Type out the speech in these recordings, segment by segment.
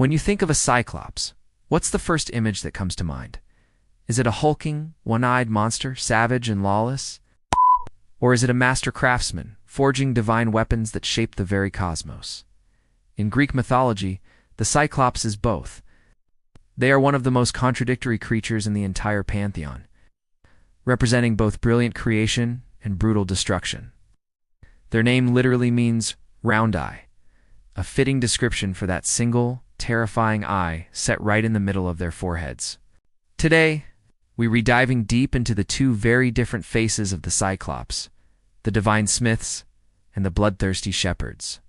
When you think of a Cyclops, what's the first image that comes to mind? Is it a hulking, one-eyed monster, savage and lawless? Or is it a master craftsman, forging divine weapons that shape the very cosmos? In Greek mythology, the Cyclops is both. They are one of the most contradictory creatures in the entire pantheon, representing both brilliant creation and brutal destruction. Their name literally means round eye, a fitting description for that single, terrifying eye set right in the middle of their foreheads. Today, we're diving deep into the two very different faces of the Cyclops, the divine smiths and the bloodthirsty shepherds.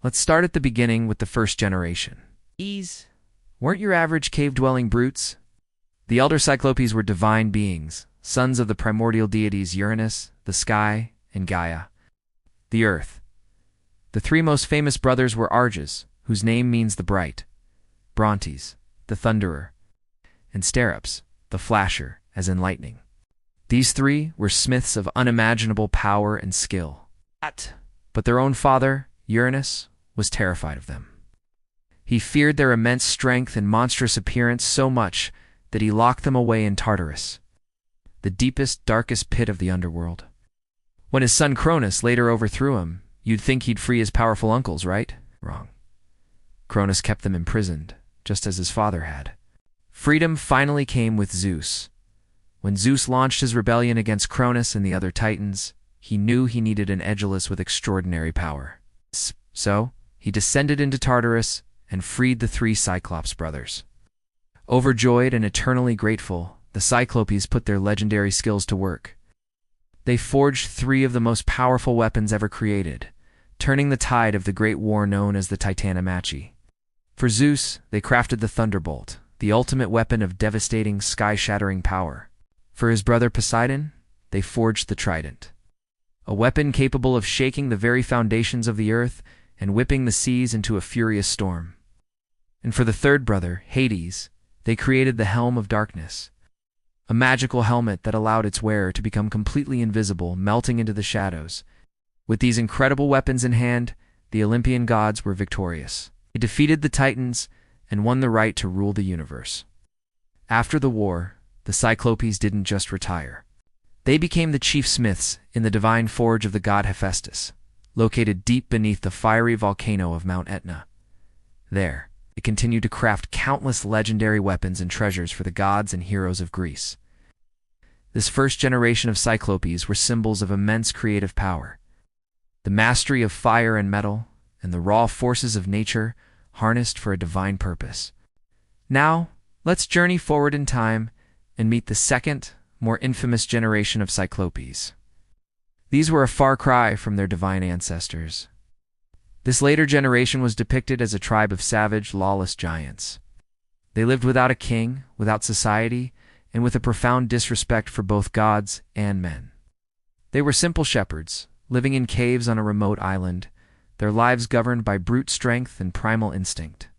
Let's start at the beginning with the first generation. These weren't your average cave-dwelling brutes. The elder Cyclopes were divine beings, sons of the primordial deities Uranus, the sky, and Gaia, the earth. The three most famous brothers were Arges, whose name means the bright, Brontes, the thunderer, and Sterops, the flasher, as in lightning. These three were smiths of unimaginable power and skill. But their own father, Uranus, was terrified of them. He feared their immense strength and monstrous appearance so much that he locked them away in Tartarus, the deepest, darkest pit of the underworld. When his son Cronus later overthrew him, you'd think he'd free his powerful uncles, right? Wrong. Cronus kept them imprisoned, just as his father had. Freedom finally came with Zeus. When Zeus launched his rebellion against Cronus and the other Titans, he knew he needed an Aeolus with extraordinary power. So, he descended into Tartarus and freed the three Cyclops brothers. Overjoyed and eternally grateful, the Cyclopes put their legendary skills to work. They forged three of the most powerful weapons ever created, turning the tide of the great war known as the Titanomachi. For Zeus, they crafted the thunderbolt, the ultimate weapon of devastating, sky-shattering power. For his brother Poseidon, they forged the trident, a weapon capable of shaking the very foundations of the earth and whipping the seas into a furious storm. And for the third brother, Hades, they created the Helm of Darkness, a magical helmet that allowed its wearer to become completely invisible, melting into the shadows. With these incredible weapons in hand, the Olympian gods were victorious. They defeated the Titans and won the right to rule the universe. After the war, the Cyclopes didn't just retire. They became the chief smiths in the divine forge of the god Hephaestus, located deep beneath the fiery volcano of Mount Etna. There, they continued to craft countless legendary weapons and treasures for the gods and heroes of Greece. This first generation of Cyclopes were symbols of immense creative power. The mastery of fire and metal, and the raw forces of nature harnessed for a divine purpose. Now, let's journey forward in time and meet the second, more infamous generation of Cyclopes. These were a far cry from their divine ancestors. This later generation was depicted as a tribe of savage, lawless giants. They lived without a king, without society, and with a profound disrespect for both gods and men. They were simple shepherds, living in caves on a remote island, their lives governed by brute strength and primal instinct.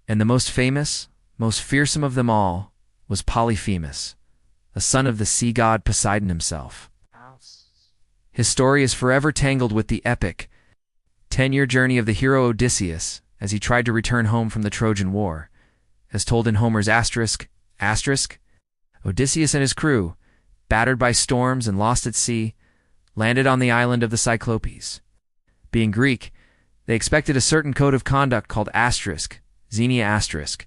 And the most famous, most fearsome of them all was Polyphemus, a son of the sea god Poseidon himself. His story is forever tangled with the epic 10-year journey of the hero Odysseus as he tried to return home from the Trojan War. As told in Homer's Asterisk, Odysseus and his crew, battered by storms and lost at sea, landed on the island of the Cyclopes. Being Greek, they expected a certain code of conduct called Xenia asterisk,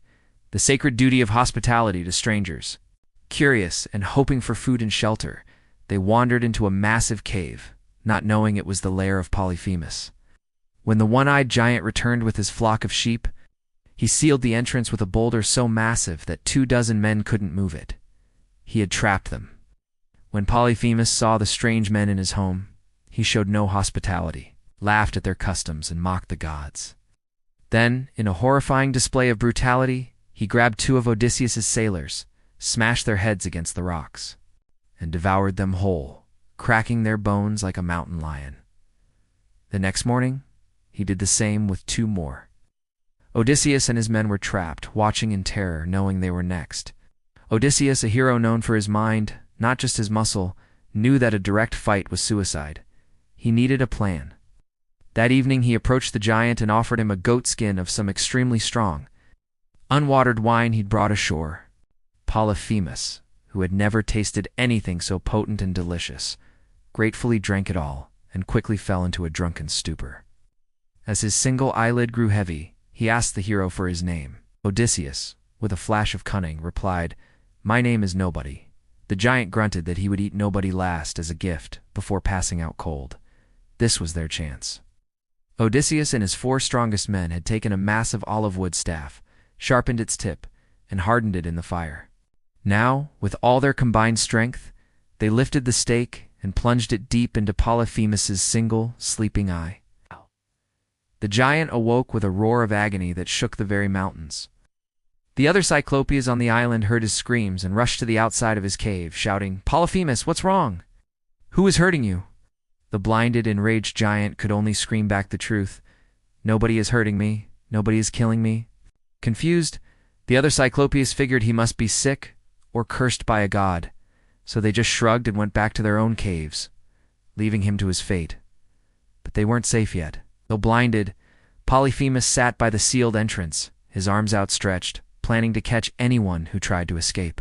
the sacred duty of hospitality to strangers. Curious and hoping for food and shelter, they wandered into a massive cave, not knowing it was the lair of Polyphemus. When the one-eyed giant returned with his flock of sheep, he sealed the entrance with a boulder so massive that 24 men couldn't move it. He had trapped them. When Polyphemus saw the strange men in his home, he showed no hospitality, laughed at their customs, and mocked the gods. Then, in a horrifying display of brutality, he grabbed 2 of Odysseus's sailors, smashed their heads against the rocks, and devoured them whole, cracking their bones like a mountain lion. The next morning, he did the same with 2 more. Odysseus and his men were trapped, watching in terror, knowing they were next. Odysseus, a hero known for his mind, not just his muscle, knew that a direct fight was suicide. He needed a plan. That evening he approached the giant and offered him a goat skin of some extremely strong, unwatered wine he'd brought ashore. Polyphemus, who had never tasted anything so potent and delicious, gratefully drank it all and quickly fell into a drunken stupor. As his single eyelid grew heavy, he asked the hero for his name. Odysseus, with a flash of cunning, replied, "My name is Nobody." The giant grunted that he would eat Nobody last as a gift before passing out cold. This was their chance. Odysseus and his 4 strongest men had taken a massive olive wood staff, sharpened its tip, and hardened it in the fire. Now, with all their combined strength, they lifted the stake and plunged it deep into Polyphemus's single, sleeping eye. The giant awoke with a roar of agony that shook the very mountains. The other Cyclopeans on the island heard his screams and rushed to the outside of his cave, shouting, "Polyphemus, what's wrong? Who is hurting you?" The blinded, enraged giant could only scream back the truth. "Nobody is hurting me. Nobody is killing me." Confused, the other Cyclopeans figured he must be sick or cursed by a god, so they just shrugged and went back to their own caves, leaving him to his fate. But they weren't safe yet. Though blinded, Polyphemus sat by the sealed entrance, his arms outstretched, planning to catch anyone who tried to escape.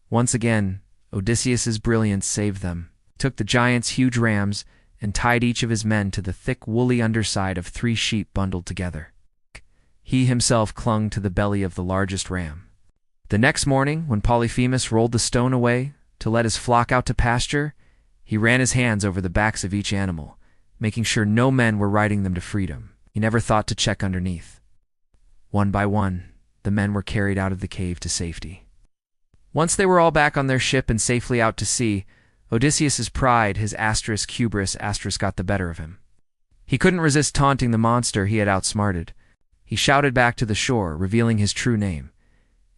Once again, Odysseus's brilliance saved them. He took the giant's huge rams and tied each of his men to the thick, woolly underside of 3 sheep bundled together. He himself clung to the belly of the largest ram. The next morning, when Polyphemus rolled the stone away to let his flock out to pasture, he ran his hands over the backs of each animal, making sure no men were riding them to freedom. He never thought to check underneath. One by one, the men were carried out of the cave to safety. Once they were all back on their ship and safely out to sea, Odysseus's pride, his hubris, got the better of him. He couldn't resist taunting the monster he had outsmarted. He shouted back to the shore, revealing his true name.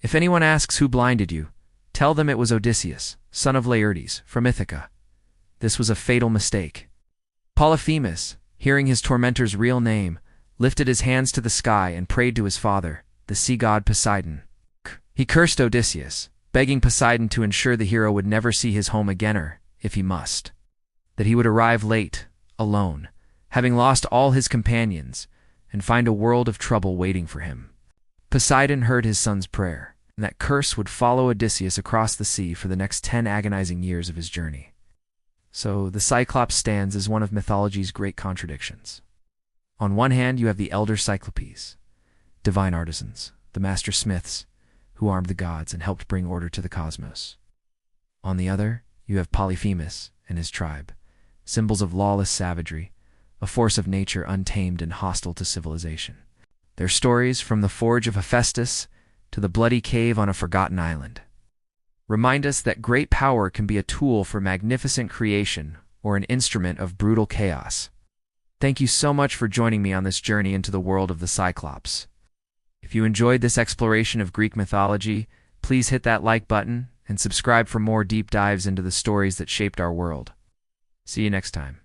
"If anyone asks who blinded you, tell them it was Odysseus, son of Laertes, from Ithaca." This was a fatal mistake. Polyphemus, hearing his tormentor's real name, lifted his hands to the sky and prayed to his father, the sea god Poseidon. He cursed Odysseus, begging Poseidon to ensure the hero would never see his home again, if he must. That he would arrive late, alone, having lost all his companions, and find a world of trouble waiting for him. Poseidon heard his son's prayer, and that curse would follow Odysseus across the sea for the next 10 agonizing years of his journey. So the Cyclops stands as one of mythology's great contradictions. On one hand, you have the elder Cyclopes, divine artisans, the master smiths, who armed the gods and helped bring order to the cosmos. On the other, you have Polyphemus and his tribe, symbols of lawless savagery, a force of nature untamed and hostile to civilization. Their stories, from the forge of Hephaestus to the bloody cave on a forgotten island, remind us that great power can be a tool for magnificent creation or an instrument of brutal chaos. Thank you so much for joining me on this journey into the world of the Cyclops. If you enjoyed this exploration of Greek mythology, please hit that like button and subscribe for more deep dives into the stories that shaped our world. See you next time.